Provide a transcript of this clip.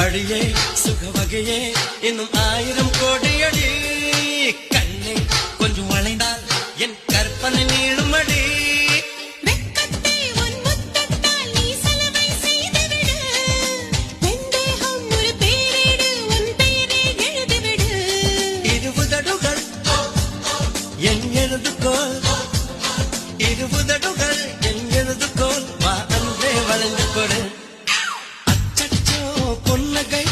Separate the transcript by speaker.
Speaker 1: அடியே சுகவகையே இன்னும் 1000 கோடி அடி கண்ணே கொஞ்சம் வளைந்தால் என் கற்பனை நீளுமடி என் எழுதுகோள் இருபுதடுகள் என் எழுதுகோள் வா அன்றே வளைந்து கொடு அச்சச்சோ பொன்னகை